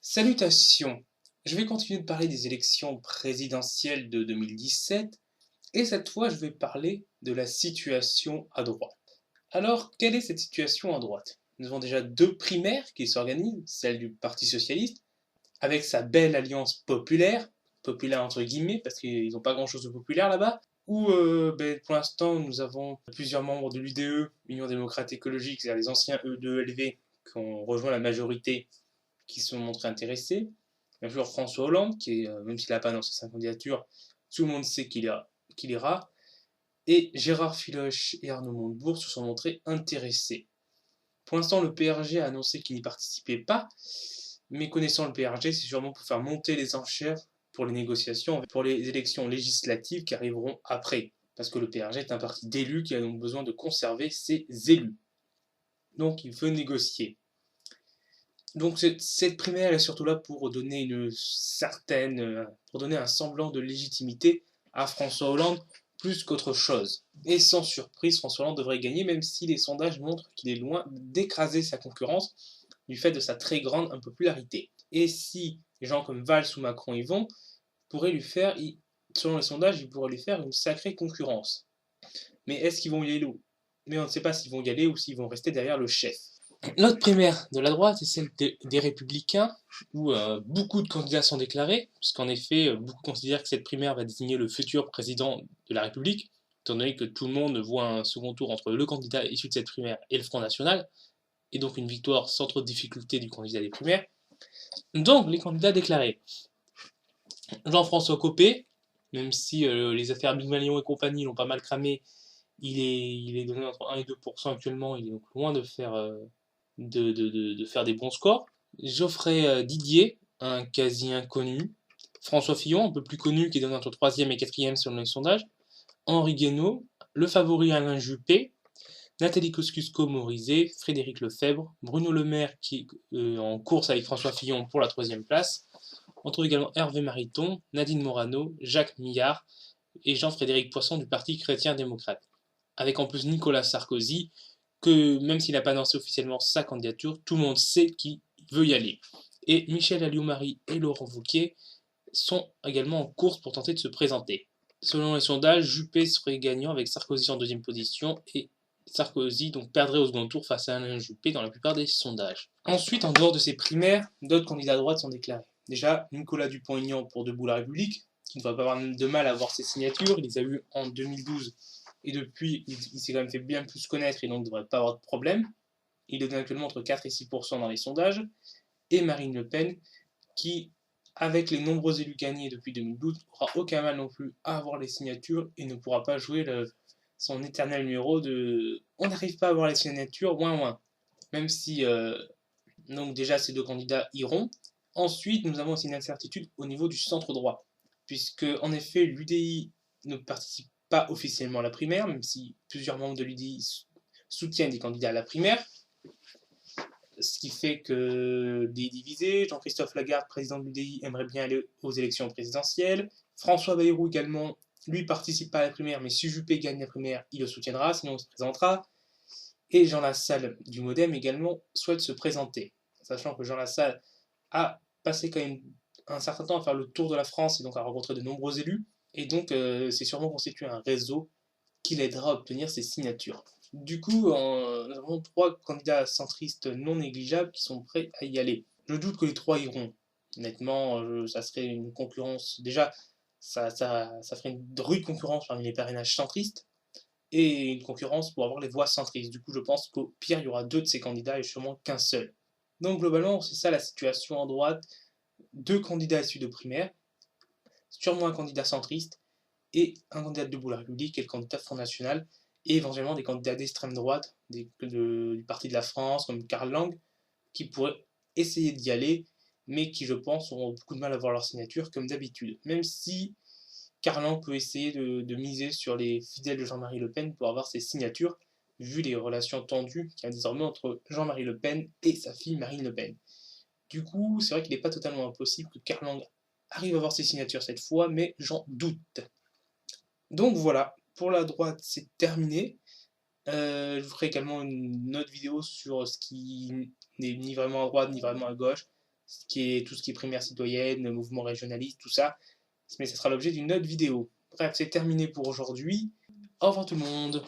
Salutations! Je vais continuer de parler des élections présidentielles de 2017 et cette fois je vais parler de la situation à droite. Alors, quelle est cette situation à droite? Nous avons déjà deux primaires qui s'organisent, celle du Parti Socialiste, avec sa belle alliance populaire, populaire entre guillemets parce qu'ils n'ont pas grand chose de populaire là-bas, où pour l'instant nous avons plusieurs membres de l'UDE, Union démocrate écologique, c'est-à-dire les anciens E2LV qui ont rejoint la majorité qui se sont montrés intéressés. Bien sûr, François Hollande, qui est, même s'il n'a pas annoncé sa candidature, tout le monde sait qu'il ira. Et Gérard Filoche et Arnaud Montebourg se sont montrés intéressés. Pour l'instant, le PRG a annoncé qu'il n'y participait pas, mais connaissant le PRG, c'est sûrement pour faire monter les enchères pour les négociations, pour les élections législatives qui arriveront après. Parce que le PRG est un parti d'élus qui a donc besoin de conserver ses élus. Donc il veut négocier. Donc cette primaire est surtout là pour donner pour donner un semblant de légitimité à François Hollande plus qu'autre chose. Et sans surprise, François Hollande devrait gagner, même si les sondages montrent qu'il est loin d'écraser sa concurrence du fait de sa très grande impopularité. Et si les gens comme Valls ou Macron y vont, selon les sondages, ils pourraient lui faire une sacrée concurrence. Mais est-ce qu'ils vont y aller? Mais on ne sait pas s'ils vont y aller ou s'ils vont rester derrière le chef. L'autre primaire de la droite est celle des Républicains, où beaucoup de candidats sont déclarés, puisqu'en effet, beaucoup considèrent que cette primaire va désigner le futur président de la République, étant donné que tout le monde voit un second tour entre le candidat issu de cette primaire et le Front National, et donc une victoire sans trop de difficulté du candidat des primaires. Donc, les candidats déclarés. Jean-François Copé, même si les affaires Big Malion et compagnie l'ont pas mal cramé, il est donné entre 1 et 2% actuellement, il est donc loin de faire des bons scores. Geoffrey Didier, un quasi inconnu. François Fillon, un peu plus connu, qui donne entre 3e et 4e selon les sondages. Henri Guénaud, le favori Alain Juppé. Nathalie Kosciusko-Morizet, Frédéric Lefebvre, Bruno Le Maire qui est en course avec François Fillon pour la 3e place. On trouve également Hervé Mariton, Nadine Morano, Jacques Millard et Jean-Frédéric Poisson du Parti chrétien-démocrate. Avec en plus Nicolas Sarkozy, que même s'il n'a pas annoncé officiellement sa candidature, tout le monde sait qu'il veut y aller. Et Michel Alliot-Marie et Laurent Wauquiez sont également en course pour tenter de se présenter. Selon les sondages, Juppé serait gagnant avec Sarkozy en 2e position et Sarkozy donc perdrait au second tour face à Alain Juppé dans la plupart des sondages. Ensuite, en dehors de ces primaires, d'autres candidats à droite sont déclarés. Déjà, Nicolas Dupont-Aignan pour Debout la République, qui ne va pas avoir de mal à avoir ses signatures, il les a eues en 2012 et depuis, il s'est quand même fait bien plus connaître et donc ne devrait pas avoir de problème. Il est donné actuellement entre 4 et 6% dans les sondages. Et Marine Le Pen, qui, avec les nombreux élus gagnés depuis 2012, n'aura aucun mal non plus à avoir les signatures et ne pourra pas jouer son éternel numéro de on n'arrive pas à avoir les signatures, ouin ouin. Même si, donc déjà, ces deux candidats iront. Ensuite, nous avons aussi une incertitude au niveau du centre droit, puisque en effet, l'UDI ne participe pas officiellement à la primaire, même si plusieurs membres de l'UDI soutiennent des candidats à la primaire, ce qui fait que des divisés. Jean-Christophe Lagarde, président de l'UDI, aimerait bien aller aux élections présidentielles. François Bayrou également, lui participe pas à la primaire, mais si Juppé gagne la primaire, il le soutiendra, sinon il se présentera. Et Jean Lassalle du Modem également souhaite se présenter, sachant que Jean Lassalle a passé quand même un certain temps à faire le tour de la France et donc à rencontrer de nombreux élus, et donc c'est sûrement constitué un réseau qui l'aidera à obtenir ses signatures. Du coup, nous avons 3 candidats centristes non négligeables qui sont prêts à y aller. Je doute que les 3 iront. Honnêtement, ça serait une concurrence. Déjà, ça ferait une rude concurrence parmi les parrainages centristes et une concurrence pour avoir les voix centristes. Du coup, je pense qu'au pire, il y aura 2 de ces candidats et sûrement qu'un seul. Donc, globalement, c'est ça la situation en droite. 2 candidats issus de primaire, sûrement un candidat centriste et un candidat de Debout la République et le candidat Front National, et éventuellement des candidats d'extrême droite du Parti de la France, comme Karl Lang, qui pourraient essayer d'y aller, mais qui, je pense, auront beaucoup de mal à avoir leur signature, comme d'habitude. Même si Karl Lang peut essayer de miser sur les fidèles de Jean-Marie Le Pen pour avoir ses signatures, vu les relations tendues qu'il y a désormais entre Jean-Marie Le Pen et sa fille Marine Le Pen. Du coup, c'est vrai qu'il n'est pas totalement impossible que Karl Lang arrive à avoir ses signatures cette fois, mais j'en doute. Donc voilà, pour la droite, c'est terminé. Je vous ferai également une autre vidéo sur ce qui n'est ni vraiment à droite ni vraiment à gauche. tout ce qui est primaire citoyenne, mouvement régionaliste, tout ça, mais ça sera l'objet d'une autre vidéo. Bref, c'est terminé pour aujourd'hui. Au revoir tout le monde.